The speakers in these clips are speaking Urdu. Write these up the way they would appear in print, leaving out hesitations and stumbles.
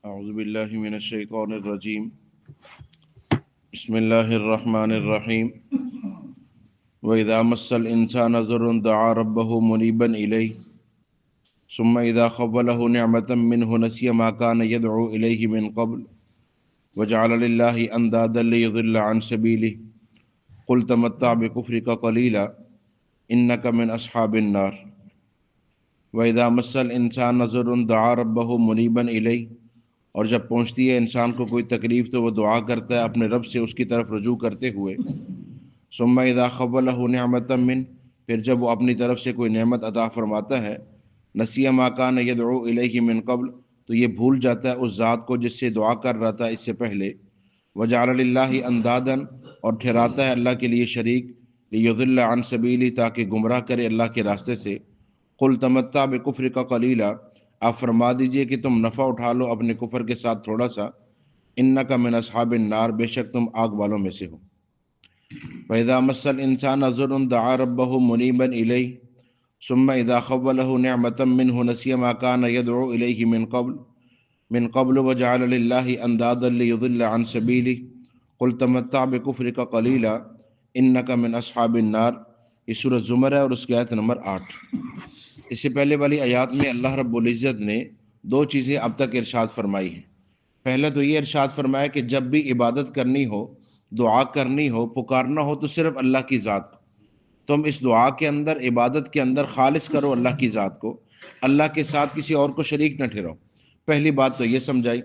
اعوذ باللہ من الشیطان الرجیم بسم اللہ الرحمن الرحیم وَإِذَا مَسَّ الْإِنسَانَ ضُرٌّ دَعَا رَبَّهُ مُنِيبًا إِلَيْهِ ثُمَّ إِذَا خَوَّلَهُ نِعْمَةً مِّنْهُ نَسِيَ مَا كَانَ يَدْعُو إِلَيْهِ مِنْ قَبْلُ وَجَعَلَ لِلَّهِ أَندَادًا لِيُضِلَّ عَنْ سَبِيلِهِ قُلْ تَمَتَّعْ بِكُفْرِكَ قَلِيلًا إِنَّكَ مِنْ أَصْحَابِ النَّارِ وَإِذَا مَسَّ الْإِنسَانَ ضُرٌّ دَعَا رَبَّهُ مُنِيبًا إِلَيْهِ، اور جب پہنچتی ہے انسان کو کوئی تکلیف تو وہ دعا کرتا ہے اپنے رب سے اس کی طرف رجوع کرتے ہوئے. ثم اذا خولہ نعمتا من، پھر جب وہ اپنی طرف سے کوئی نعمت عطا فرماتا ہے، نسی ما کان یدعو الیہ من قبل، تو یہ بھول جاتا ہے اس ذات کو جس سے دعا کر رہا تھا اس سے پہلے. وجعل للہ اندادا، اور ٹھہراتا ہے اللہ کے لیے شریک، لیضل عن سبیلی، تاکہ گمراہ کرے اللہ کے راستے سے. قل تمتع بکفرک قلیلا، آپ فرما دیجئے کہ تم نفع اٹھا لو اپنے کفر کے ساتھ تھوڑا سا. انک من اصحاب النار، بے شک تم آگ والوں میں سے ہو. فَإِذَا مَسَّ الْإِنسَانَ ضُرٌّ دَعَا رَبَّهُ مُنِيبًا إِلَيْهِ ثُمَّ إِذَا خَوَّلَهُ نِعْمَةً مِّنْهُ نَسِيَ مَا كَانَ يَدْعُو إِلَيْهِ مِنْ قَبْلُ وَجَعَلَ لِلَّهِ أَندَادًا لِيُضِلَّ عَنْ سَبِيلِهِ قُلْ تَمَتَّعْ بِكُفْرِكَ قَلِيلًا إِنَّكَ مِنْ أَصْحَابِ النَّارِ. یہ سورۃ زمر ہے اور اس کی آیت نمبر 8. اس سے پہلے والی آیات میں اللہ رب العزت نے دو چیزیں اب تک ارشاد فرمائی ہیں. پہلا تو یہ ارشاد فرمایا کہ جب بھی عبادت کرنی ہو، دعا کرنی ہو، پکارنا ہو تو صرف اللہ کی ذات کو. تم اس دعا کے اندر، عبادت کے اندر خالص کرو اللہ کی ذات کو، اللہ کے ساتھ کسی اور کو شریک نہ ٹھہراؤ. پہلی بات تو یہ سمجھائی.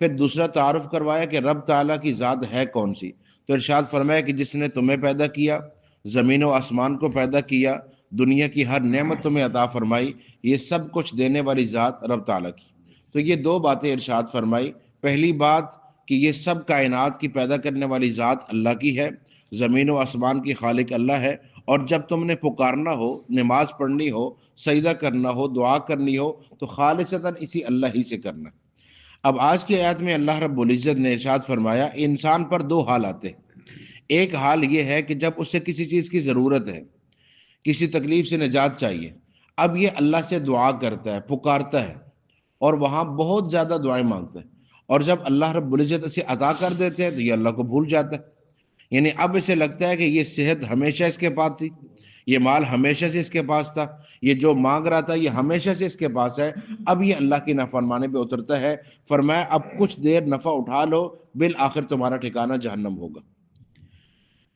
پھر دوسرا تعارف کروایا کہ رب تعالیٰ کی ذات ہے کون سی. تو ارشاد فرمایا کہ جس نے تمہیں پیدا کیا، زمین و آسمان کو پیدا کیا، دنیا کی ہر نعمت تمہیں عطا فرمائی، یہ سب کچھ دینے والی ذات رب تعالیٰ کی. تو یہ دو باتیں ارشاد فرمائی. پہلی بات کہ یہ سب کائنات کی پیدا کرنے والی ذات اللہ کی ہے، زمین و آسمان کی خالق اللہ ہے. اور جب تم نے پکارنا ہو، نماز پڑھنی ہو، سجدہ کرنا ہو، دعا کرنی ہو تو خالصتاً اسی اللہ ہی سے کرنا. اب آج کی آیت میں اللہ رب العزت نے ارشاد فرمایا انسان پر دو حال آتے ہیں. ایک حال یہ ہے کہ جب اسے کسی چیز کی ضرورت ہے، کسی تکلیف سے نجات چاہیے، اب یہ اللہ سے دعا کرتا ہے، پکارتا ہے، اور وہاں بہت زیادہ دعائیں مانگتا ہے. اور جب اللہ رب العزت اسے عطا کر دیتے ہیں تو یہ اللہ کو بھول جاتا ہے. یعنی اب اسے لگتا ہے کہ یہ صحت ہمیشہ اس کے پاس تھی، یہ مال ہمیشہ سے اس کے پاس تھا، یہ جو مانگ رہا تھا یہ ہمیشہ سے اس کے پاس ہے. اب یہ اللہ کی نافرمانی پہ اترتا ہے. فرمایا اب کچھ دیر نفع اٹھا لو، بالآخر تمہارا ٹھکانہ جہنم ہوگا.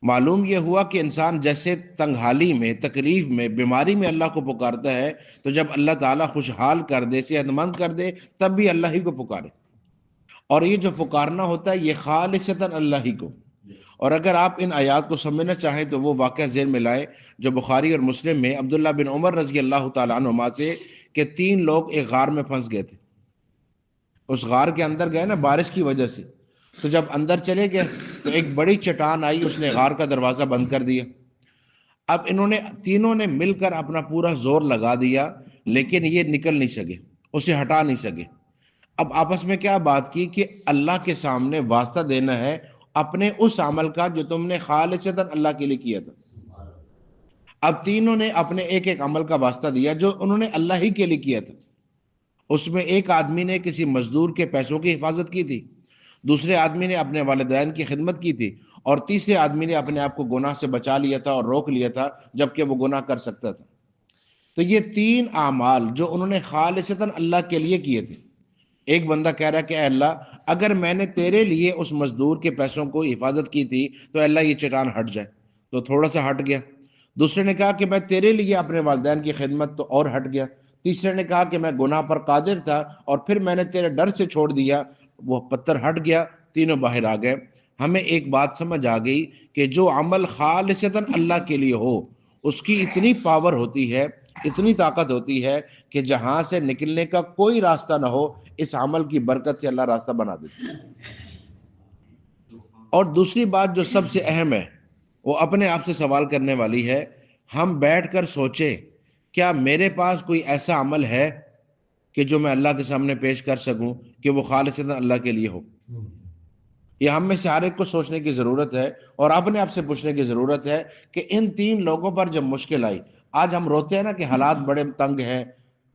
معلوم یہ ہوا کہ انسان جیسے تنگحالی میں، تکلیف میں، بیماری میں اللہ کو پکارتا ہے، تو جب اللہ تعالیٰ خوشحال کر دے، صحت مند کر دے، تب بھی اللہ ہی کو پکارے. اور یہ جو پکارنا ہوتا ہے یہ خالصتاً اللہ ہی کو. اور اگر آپ ان آیات کو سمجھنا چاہیں تو وہ واقعہ ذہن میں لائے جو بخاری اور مسلم میں عبداللہ بن عمر رضی اللہ تعالیٰ عنہما سے، کہ 3 لوگ ایک غار میں پھنس گئے تھے. اس غار کے اندر گئے نا بارش کی وجہ سے، تو جب اندر چلے گئے تو ایک بڑی چٹان آئی، اس نے غار کا دروازہ بند کر دیا. اب انہوں نے تینوں نے مل کر اپنا پورا زور لگا دیا، لیکن یہ نکل نہیں سکے، اسے ہٹا نہیں سکے. اب آپس میں کیا بات کی کہ اللہ کے سامنے واسطہ دینا ہے اپنے اس عمل کا جو تم نے خالصتاً اللہ کے لیے کیا تھا. اب تینوں نے اپنے ایک ایک عمل کا واسطہ دیا جو انہوں نے اللہ ہی کے لیے کیا تھا. اس میں ایک آدمی نے کسی مزدور کے پیسوں کی حفاظت کی تھی، دوسرے آدمی نے اپنے والدین کی خدمت کی تھی، اور تیسرے آدمی نے اپنے آپ کو گناہ سے بچا لیا تھا اور روک لیا تھا جبکہ وہ گناہ کر سکتا تھا. تو یہ 3 اعمال جو انہوں نے خالصتاً اللہ کے لیے کیے تھے. ایک بندہ کہہ رہا کہ اے اللہ اگر میں نے تیرے لیے اس مزدور کے پیسوں کو حفاظت کی تھی تو اے اللہ یہ چٹان ہٹ جائے، تو تھوڑا سا ہٹ گیا. دوسرے نے کہا کہ میں تیرے لیے اپنے والدین کی خدمت، تو اور ہٹ گیا. تیسرے نے کہا کہ میں گناہ پر قادر تھا اور پھر میں نے تیرے ڈر سے چھوڑ دیا، وہ پتھر ہٹ گیا، تینوں باہر آ گئے. ہمیں ایک بات سمجھ آ گئی کہ جو عمل خالصتاً اللہ کے لیے ہو اس کی اتنی پاور ہوتی ہے، اتنی طاقت ہوتی ہے کہ جہاں سے نکلنے کا کوئی راستہ نہ ہو، اس عمل کی برکت سے اللہ راستہ بنا دیتا ہے. اور دوسری بات جو سب سے اہم ہے وہ اپنے آپ سے سوال کرنے والی ہے. ہم بیٹھ کر سوچیں کیا میرے پاس کوئی ایسا عمل ہے کہ جو میں اللہ کے سامنے پیش کر سکوں کہ وہ خالصتاً اللہ کے لیے ہو؟ یہ ہم میں سے ہر ایک کو سوچنے کی ضرورت ہے اور اپنے آپ سے پوچھنے کی ضرورت ہے کہ ان 3 لوگوں پر جب مشکل آئی، آج ہم روتے ہیں نا کہ حالات بڑے تنگ ہیں،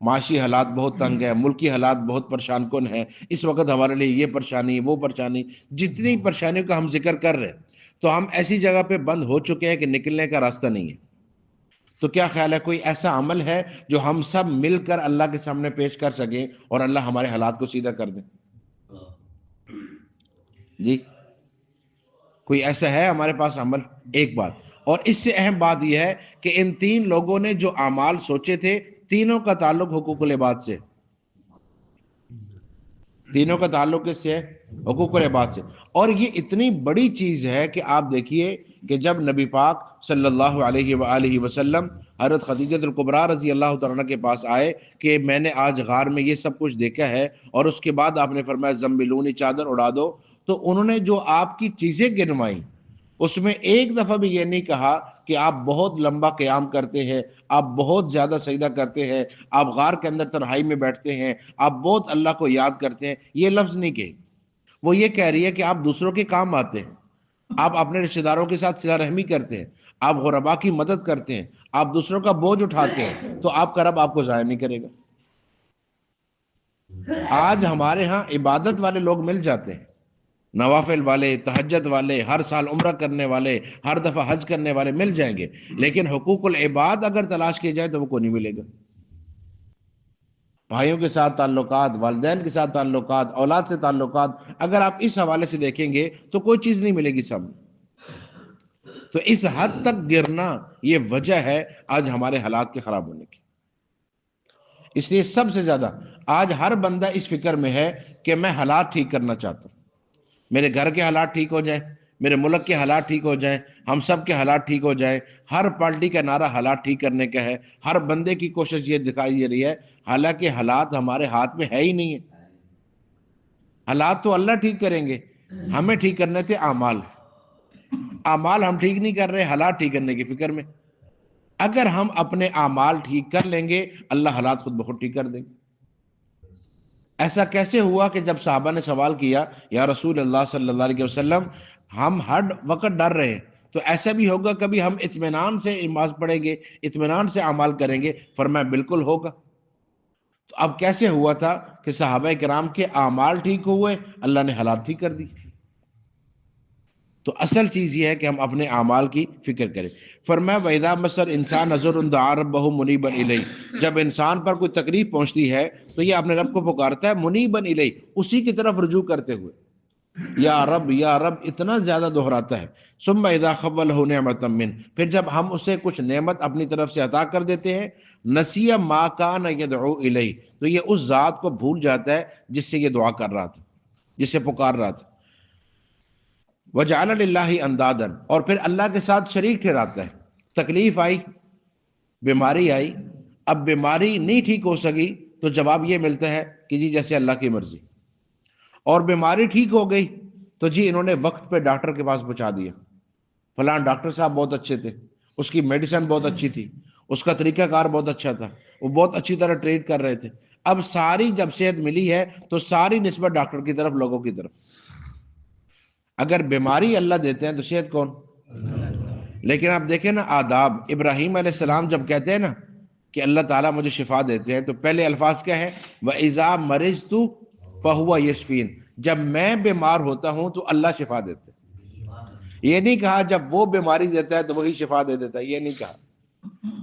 معاشی حالات بہت تنگ ہے، ملکی حالات بہت پریشان کن ہے، اس وقت ہمارے لیے یہ پریشانی وہ پریشانی، جتنی پریشانیوں کا ہم ذکر کر رہے ہیں تو ہم ایسی جگہ پہ بند ہو چکے ہیں کہ نکلنے کا راستہ نہیں ہے. تو کیا خیال ہے کوئی ایسا عمل ہے جو ہم سب مل کر اللہ کے سامنے پیش کر سکیں اور اللہ ہمارے حالات کو سیدھا کر دیں؟ جی کوئی ایسا ہے ہمارے پاس عمل؟ ایک بات. اور اس سے اہم بات یہ ہے کہ ان تین لوگوں نے جو اعمال سوچے تھے تینوں کا تعلق حقوق العباد سے، تینوں کا تعلق کس سے ہے؟ حقوق العباد سے. اور یہ اتنی بڑی چیز ہے کہ آپ دیکھیے کہ جب نبی پاک صلی اللہ علیہ وآلہ وسلم حضرت خدیجہ الکبریٰ رضی اللہ تعالیٰ عنہ کے پاس آئے کہ میں نے آج غار میں یہ سب کچھ دیکھا ہے، اور اس کے بعد آپ نے فرمایا زمبلونی، چادر اڑا دو، تو انہوں نے جو آپ کی چیزیں گنوائیں اس میں ایک دفعہ بھی یہ نہیں کہا کہ آپ بہت لمبا قیام کرتے ہیں، آپ بہت زیادہ سجدہ کرتے ہیں، آپ غار کے اندر تنہائی میں بیٹھتے ہیں، آپ بہت اللہ کو یاد کرتے ہیں. یہ لفظ نہیں کہے. وہ یہ کہہ رہی ہے کہ آپ دوسروں کے کام آتے ہیں، آپ اپنے رشتہ داروں کے ساتھ صلہ رحمی کرتے ہیں، آپ غربا کی مدد کرتے ہیں، آپ دوسروں کا بوجھ اٹھاتے ہیں، تو آپ کا رب آپ کو ضائع نہیں کرے گا. آج ہمارے ہاں عبادت والے لوگ مل جاتے ہیں، نوافل والے، تہجد والے، ہر سال عمرہ کرنے والے، ہر دفعہ حج کرنے والے مل جائیں گے، لیکن حقوق العباد اگر تلاش کی جائے تو وہ کوئی نہیں ملے گا. بھائیوں کے ساتھ تعلقات، والدین کے ساتھ تعلقات، اولاد سے تعلقات، اگر آپ اس حوالے سے دیکھیں گے تو کوئی چیز نہیں ملے گی سب. تو اس حد تک گرنا یہ وجہ ہے آج ہمارے حالات کے خراب ہونے کی. اس لیے سب سے زیادہ آج ہر بندہ اس فکر میں ہے کہ میں حالات ٹھیک کرنا چاہتا ہوں، میرے گھر کے حالات ٹھیک ہو جائیں، میرے ملک کے حالات ٹھیک ہو جائیں، ہم سب کے حالات ٹھیک ہو جائیں. ہر پارٹی کا نعرہ حالات ٹھیک کرنے کا ہے، ہر بندے کی کوشش یہ دکھائی دے رہی ہے، حالانکہ حالات ہمارے ہاتھ میں ہے ہی نہیں ہے. حالات تو اللہ ٹھیک کریں گے، ہمیں ٹھیک کرنے تھے اعمال. اعمال ہم ٹھیک نہیں کر رہے، حالات ٹھیک کرنے کی فکر میں. اگر ہم اپنے اعمال ٹھیک کر لیں گے اللہ حالات خود بخود ٹھیک کر دیں گے. ایسا کیسے ہوا کہ جب صحابہ نے سوال کیا یا رسول اللہ صلی اللہ علیہ وسلم ہم ہر وقت ڈر رہے ہیں، تو ایسا بھی ہوگا کبھی ہم اطمینان سے نماز پڑھیں گے، اطمینان سے اعمال کریں گے؟ فرمایا بالکل ہوگا. تو اب کیسے ہوا تھا کہ صحابہ کرام کے اعمال ٹھیک ہوئے، اللہ نے حالات ٹھیک کر دی. تو اصل چیز یہ ہے کہ ہم اپنے اعمال کی فکر کریں. فرمایا وَإِذَا مَسَّ الْإِنسَانَ ضُرٌّ دَعَا رَبَّهُ مُنِيبًا إِلَيْهِ، جب انسان پر کوئی تکلیف پہنچتی ہے تو یہ اپنے رب کو پکارتا ہے منیبًا الیہ، اسی کی طرف رجوع کرتے ہوئے. یا رب اتنا زیادہ دہراتا ہے. ثم اذا خوله نعمتا من، پھر جب ہم اسے کچھ نعمت اپنی طرف سے عطا کر دیتے ہیں، نسی ما کان یدعو الیہ، تو یہ اس ذات کو بھول جاتا ہے جس سے یہ دعا کر رہا تھا، جس سے پکار رہا تھا. وجعل للہ اندادا، اور پھر اللہ کے ساتھ شریک ٹھہراتا ہے. تکلیف آئی، بیماری آئی، اب بیماری نہیں ٹھیک ہو سکی تو جواب یہ ملتا ہے کہ جی جیسے اللہ کی مرضی. اور بیماری ٹھیک ہو گئی تو جی انہوں نے وقت پہ ڈاکٹر کے پاس پہنچا دیا، فلاں ڈاکٹر صاحب بہت اچھے تھے، اس کی میڈیسن بہت اچھی تھی، اس کا طریقہ کار بہت اچھا تھا، وہ بہت اچھی طرح ٹریٹ کر رہے تھے. اب ساری جب صحت ملی ہے تو ساری نسبت ڈاکٹر کی طرف، لوگوں کی طرف. اگر بیماری اللہ دیتے ہیں تو صحت کون؟ لیکن آپ دیکھیں نا آداب، ابراہیم علیہ السلام جب کہتے ہیں نا کہ اللہ تعالیٰ مجھے شفا دیتے ہیں تو پہلے الفاظ کیا ہے؟ وَإِذَا مَرِضْتُ فَهُوَ يَشْفِينِ، جب میں بیمار ہوتا ہوں تو اللہ شفا دیتے ہیں. یہ نہیں کہا جب وہ بیماری دیتا ہے تو وہی شفا دے دیتا ہے، یہ نہیں کہا.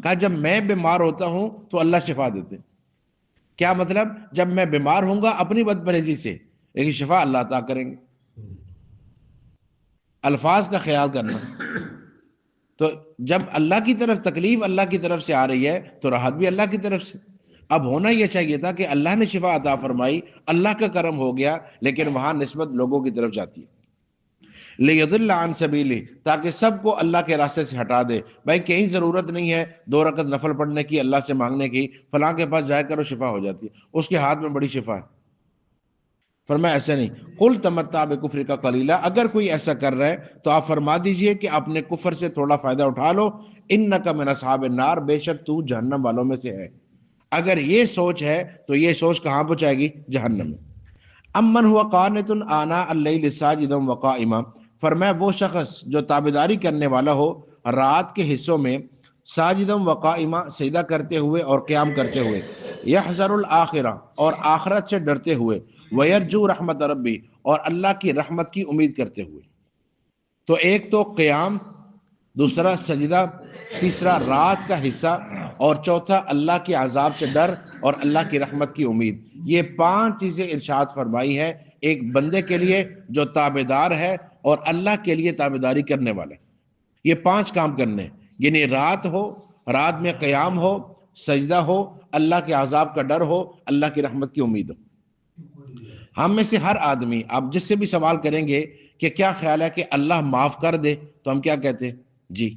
کہا جب میں بیمار ہوتا ہوں تو اللہ شفا دیتے ہیں. کیا مطلب؟ جب میں بیمار ہوں گا اپنی بد پرہیزی سے، لیکن شفا اللہ عطا کریں گے. الفاظ کا خیال کرنا. تو جب اللہ کی طرف تکلیف اللہ کی طرف سے آ رہی ہے تو راحت بھی اللہ کی طرف سے. اب ہونا یہ چاہیے تھا کہ اللہ نے شفا عطا فرمائی، اللہ کا کرم ہو گیا، لیکن وہاں نسبت لوگوں کی طرف جاتی ہے. لِيَضِلَّ عَن سَبِيلِهِ، تاکہ سب کو اللہ کے راستے سے ہٹا دے. بھائی کہیں ضرورت نہیں ہے 2 رکعت نفل پڑھنے کی، اللہ سے مانگنے کی، فلاں کے پاس جایا کرو شفا ہو جاتی ہے، اس کے ہاتھ میں بڑی شفا ہے. فرمایا ایسا نہیں. قُلْ تَمَتَّعْ بِكُفْرِكَ قَلِيلًا، اگر کوئی ایسا کر رہا ہے تو آپ فرما دیجئے کہ اپنے کفر سے تھوڑا فائدہ اٹھا لو. إِنَّكَ مِنْ أَصْحَابِ النَّارِ، بے شک تو جہنم والوں میں سے ہے. اگر یہ سوچ ہے تو یہ سوچ کہاں پہنچائے گی؟ جہنم میں. امن ہوا قانت آناء اللیل ساجدا وقائما، فرمایا وہ شخص جو تابعداری کرنے والا ہو رات کے حصوں میں، ساجدا وقائما، سجدہ کرتے ہوئے اور قیام کرتے ہوئے. یحذر الآخرہ، اور آخرت سے ڈرتے ہوئے، ویرجو رحمت ربی، اور اللہ کی رحمت کی امید کرتے ہوئے۔ تو ایک تو قیام، دوسرا سجدہ، تیسرا رات کا حصہ، اور چوتھا اللہ کے عذاب سے ڈر اور اللہ کی رحمت کی امید۔ یہ 5 چیزیں ارشاد فرمائی ہے ایک بندے کے لیے جو تابعدار ہے اور اللہ کے لیے تابعداری کرنے والا ہے۔ یہ 5 کام کرنے، یعنی رات ہو، رات میں قیام ہو، سجدہ ہو، اللہ کے عذاب کا ڈر ہو، اللہ کی رحمت کی امید ہو۔ ہم میں سے ہر آدمی، آپ جس سے بھی سوال کریں گے کہ کیا خیال ہے کہ اللہ معاف کر دے، تو ہم کیا کہتے ہیں؟ جی۔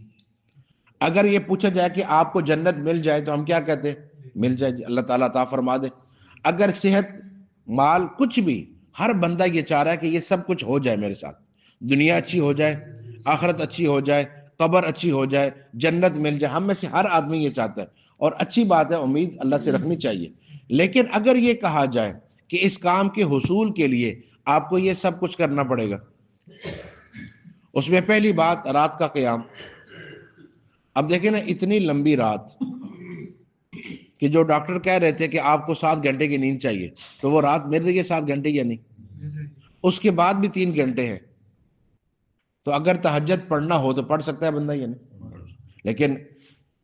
اگر یہ پوچھا جائے کہ آپ کو جنت مل جائے تو ہم کیا کہتے ہیں؟ مل جائے، اللہ تعالیٰ عطا فرما دے۔ اگر صحت، مال، کچھ بھی، ہر بندہ یہ چاہ رہا ہے کہ یہ سب کچھ ہو جائے میرے ساتھ، دنیا اچھی ہو جائے، آخرت اچھی ہو جائے، قبر اچھی ہو جائے، جنت مل جائے۔ ہم میں سے ہر آدمی یہ چاہتا ہے، اور اچھی بات ہے، امید اللہ سے رکھنی چاہیے۔ لیکن اگر یہ کہا جائے کہ اس کام کے حصول کے لیے آپ کو یہ سب کچھ کرنا پڑے گا، اس میں پہلی بات رات کا قیام۔ اب دیکھیں نا، اتنی لمبی رات کہ جو ڈاکٹر کہہ رہے تھے کہ آپ کو 7 گھنٹے کی نیند چاہیے، تو وہ رات مل رہی ہے 7 گھنٹے یا نہیں؟ اس کے بعد بھی 3 گھنٹے ہیں، تو اگر تہجد پڑھنا ہو تو پڑھ سکتا ہے بندہ یا نہیں؟ لیکن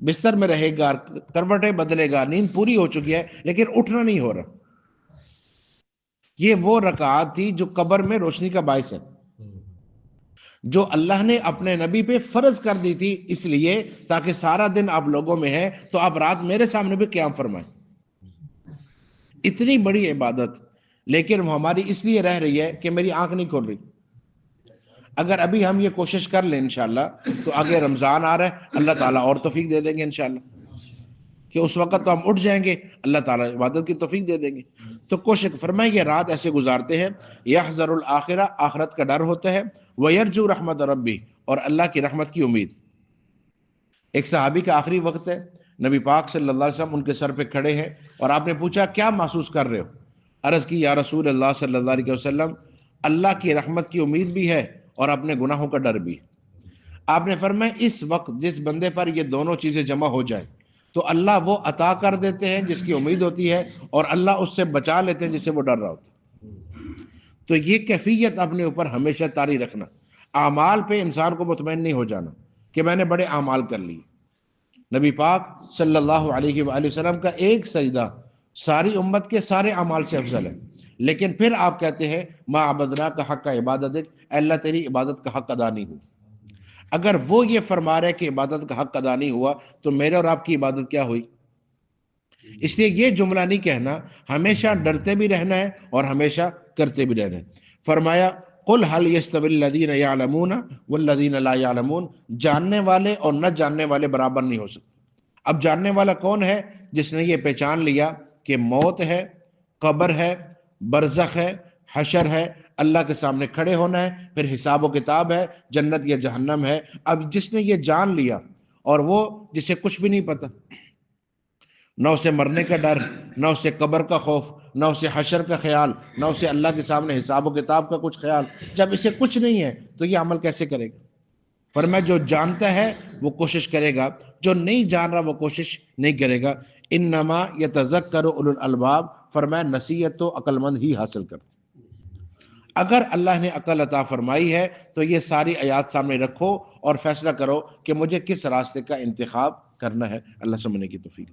بستر میں رہے گا، کروٹیں بدلے گا، نیند پوری ہو چکی ہے لیکن اٹھنا نہیں ہو رہا۔ یہ وہ رکعات تھی جو قبر میں روشنی کا باعث ہے، جو اللہ نے اپنے نبی پہ فرض کر دی تھی، اس لیے تاکہ سارا دن آپ لوگوں میں ہے تو آپ رات میرے سامنے بھی قیام فرمائیں۔ اتنی بڑی عبادت، لیکن وہ ہماری اس لیے رہ رہی ہے کہ میری آنکھ نہیں کھول رہی۔ اگر ابھی ہم یہ کوشش کر لیں انشاءاللہ، تو آگے رمضان آ رہا ہے، اللہ تعالیٰ اور توفیق دے دیں گے انشاءاللہ، کہ اس وقت تو ہم اٹھ جائیں گے، اللہ تعالیٰ عبادت کی توفیق دے دیں گے۔ تو کوشش فرمائیں، یہ رات ایسے گزارتے ہیں، یحذر الآخرہ، آخرت کا ڈر ہوتا ہے، ویرجو رحمت ربی، اور اللہ کی رحمت کی امید۔ ایک صحابی کا آخری وقت ہے، نبی پاک صلی اللہ علیہ وسلم ان کے سر پہ کھڑے ہیں، اور آپ نے پوچھا کیا محسوس کر رہے ہو؟ عرض کی یا رسول اللہ صلی اللہ علیہ وسلم، اللہ کی رحمت کی امید بھی ہے اور اپنے گناہوں کا ڈر بھی۔ آپ نے فرمایا اس وقت جس بندے پر یہ دونوں چیزیں جمع ہو جائیں تو اللہ وہ عطا کر دیتے ہیں جس کی امید ہوتی ہے، اور اللہ اس سے بچا لیتے ہیں جس سے وہ ڈر رہا ہوتا ہے۔ تو یہ کیفیت اپنے اوپر ہمیشہ طاری رکھنا، اعمال پہ انسان کو مطمئن نہیں ہو جانا کہ میں نے بڑے اعمال کر لیے۔ نبی پاک صلی اللہ علیہ وآلہ وسلم کا ایک سجدہ ساری امت کے سارے اعمال سے افضل ہے، لیکن پھر آپ کہتے ہیں ما عبدنا کا حق کا عبادت، اللہ تیری عبادت کا حق ادا نہیں ہوا۔ اگر وہ یہ فرما رہے کہ عبادت کا حق ادا نہیں ہوا تو میرے اور آپ کی عبادت کیا ہوئی؟ اس لیے یہ جملہ نہیں کہنا، ہمیشہ ڈرتے بھی رہنا ہے اور ہمیشہ کرتے بھی رہنا ہے۔ فرمایا قل هل يستوي الذين يعلمون والذين لا يعلمون، جاننے والے اور نہ جاننے والے برابر نہیں ہو سکتے۔ اب جاننے والا کون ہے؟ جس نے یہ پہچان لیا کہ موت ہے، قبر ہے، برزخ ہے، حشر ہے، اللہ کے سامنے کھڑے ہونا ہے، پھر حساب و کتاب ہے، جنت یا جہنم ہے۔ اب جس نے یہ جان لیا، اور وہ جسے کچھ بھی نہیں پتا، نہ اسے مرنے کا ڈر، نہ اسے قبر کا خوف، نہ اسے حشر کا خیال، نہ اسے اللہ کے سامنے حساب و کتاب کا کچھ خیال، جب اسے کچھ نہیں ہے تو یہ عمل کیسے کرے گا؟ فرمایا جو جانتا ہے وہ کوشش کرے گا، جو نہیں جان رہا وہ کوشش نہیں کرے گا۔ انما یتذکر اولو الالباب، فرمایا نصیحت تو عقل مند ہی حاصل کرتے۔ اگر اللہ نے عقل عطا فرمائی ہے تو یہ ساری آیات سامنے رکھو اور فیصلہ کرو کہ مجھے کس راستے کا انتخاب کرنا ہے۔ اللہ سمجھنے کی توفیق۔